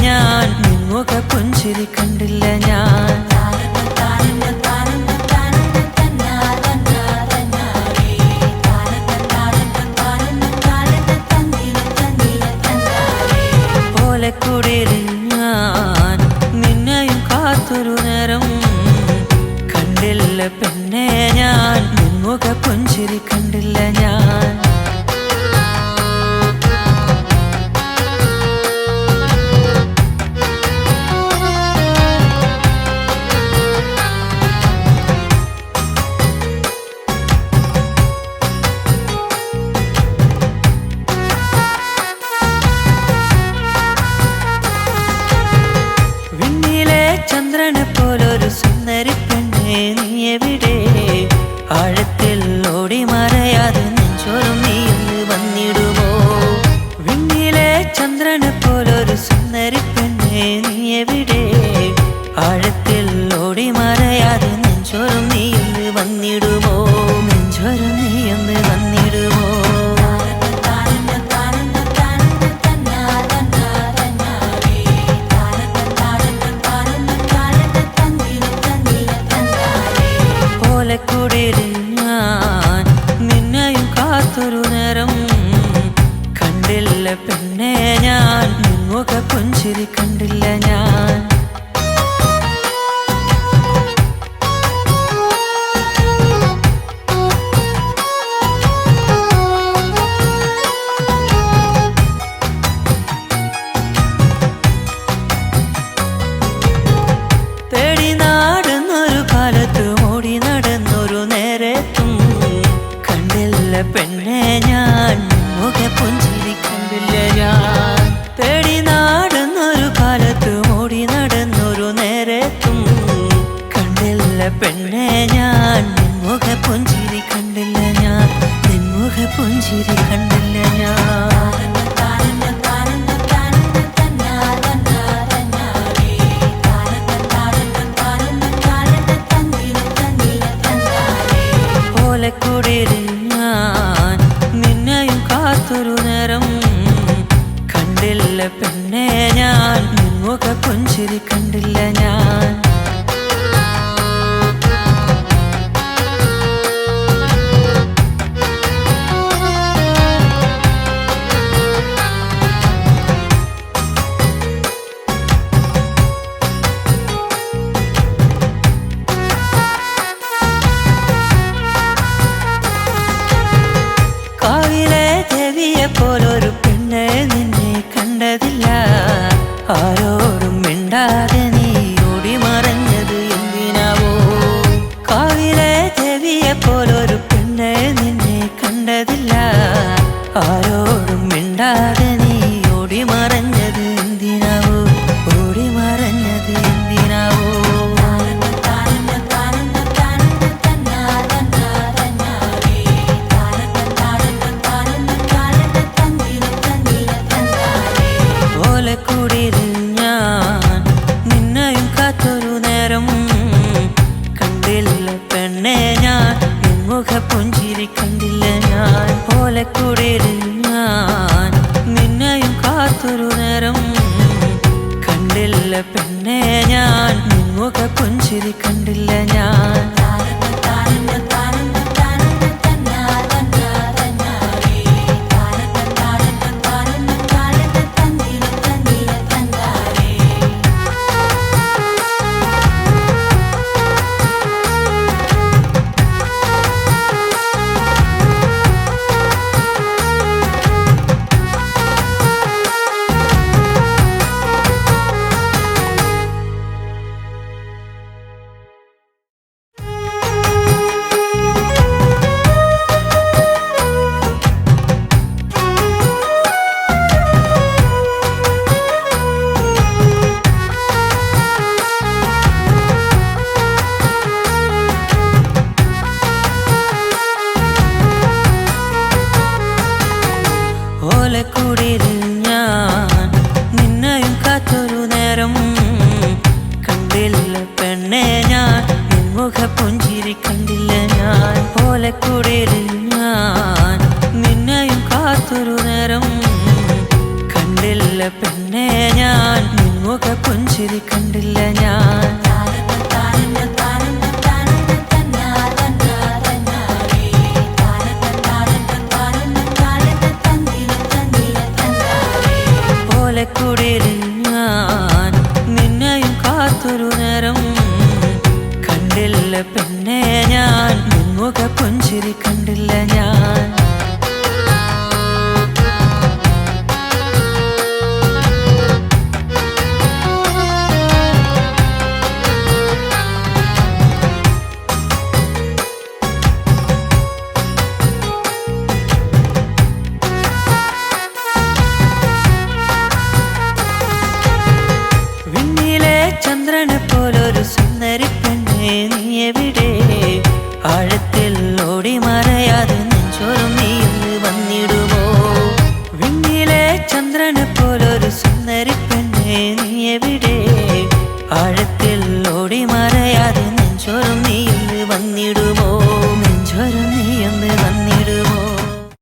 ഞാൻ നിൻമുഖ പുഞ്ചിരി കണ്ടില്ല ഞാൻ. ഓലക്കുടിലിൽ ഞാൻ നിന്നെയും കാത്തൊരു നേരം കണ്ടില്ല പെണ്ണെ ഞാൻ നിൻമുഖ പുഞ്ചിരി കണ്ടില്ല ഞാൻ. ചന്ദ്രനെ പോലൊരു സുന്ദരി പെണ്ണെ നീ എവിടെ? ആഴത്തിൽ ഓടി മറയാതെ നെഞ്ചോറും നീ ഇന്ന് വന്നിടുമോ? വിണ്ണിലെ ചന്ദ്രനെ പോലൊരു സുന്ദരി പെണ്ണെ നീ എവിടെ? ആഴത്തിൽ ഓടി മറയാതെ നെഞ്ചോറും നീ ഇന്ന് വന്നിടുമോ? നെഞ്ചോറും നീ ഇന്ന് വന്നിടുമോ? ഓലക്കുടിലിൽ ഞാൻ നിന്നെയും കാത്തൊരു നേരം കണ്ടില്ല പെണ്ണെ ഞാൻ നിൻമുഖ പുഞ്ചിരി കണ്ടില്ല ഞാൻ. തേടി നടന്നൊരു കാലത്ത് ഓടി നടന്നൊരു നേരത്തും കണ്ടില്ല പെണ്ണെ ഞാൻ മുഖ പുഞ്ചിരി കണ്ടില്ല ഞാൻ. തേടി നടന്നൊരു കാലത്ത് ഓടി നടന്നൊരു നേരത്തും കണ്ടില്ല പെണ്ണെ ഞാൻ മുഖ പുഞ്ചിരി കണ്ടില്ല ഞാൻ. നിൻമുഖ പുഞ്ചിരി കണ്ടില്ല ഞാൻ. ഓലക്കുടിലിൽ ഞാൻ നിന്നെയും കാത്തൊരു നേരം കണ്ടില്ല പെണ്ണെ ഞാൻ നിൻമുഖ പുഞ്ചിരി കണ്ടില്ല ഞാൻ. പോലൊരു പെണ്ണെ നിന്നെ കണ്ടതില്ല. ആരോടും മിണ്ടാതെ നീ ഓടി മറഞ്ഞത് എന്തിനാവോ? കാവിലെ ദേവിയെ പോലൊരു പെണ്ണെ നിന്നെ കണ്ടതില്ല. ആരോടും മിണ്ടാതെ നീ ഓടി മറഞ്ഞത് എന്തിനാവോ? ഓടി മറഞ്ഞത് എന്തിനാവോ? ഓലക്കുടിലിൽ ഞാൻ നിന്നെയും കാത്തൊരു നേരം കണ്ടില്ല പെണ്ണെ ഞാൻ നിൻമുഖ പുഞ്ചിരി കണ്ടില്ല ഞാൻ. ഓലക്കുടിലിൽ ഞാൻ നിന്നെയും കാത്തൊരു നേരം കണ്ടില്ല പെണ്ണെ ഞാൻ നിൻമുഖ പുഞ്ചിരി കണ്ടില്ല ഞാൻ. ഓലക്കുടിലിൽ ഞാൻ നിന്നെയും കാത്തൊരു നേരം കണ്ടില്ല പെണ്ണെ ഞാൻ നിൻമുഖ പുഞ്ചിരി കണ്ടില്ല ഞാൻ. ഓലക്കുടിലിൽ ഞാൻ നിന്നെയും കാത്തൊരു നേരം കണ്ടില്ല കണ്ടില്ല പെണ്ണെ ഞാൻ നിൻമുഖ പുഞ്ചിരി കണ്ടില്ല ഞാൻ ഓലക്കുടിലിൽ ഞാൻ നിന്നെയും കാത്തൊരു നേരം കണ്ടില്ല പെണ്ണെ ഞാൻ നിൻമുഖ പുഞ്ചിരി കണ്ടില്ല ഞാൻ ചന്ദ്രനെ പോലൊരു സുന്ദരി പെണ്ണെ നീ എവിടെ ആഴത്തിൽ ഓടി മറയാതെ നെഞ്ചോറും നീ വന്നിടുമോ വിണ്ണിലെ ചന്ദ്രനെ പോലൊരു സുന്ദരി പെണ്ണെ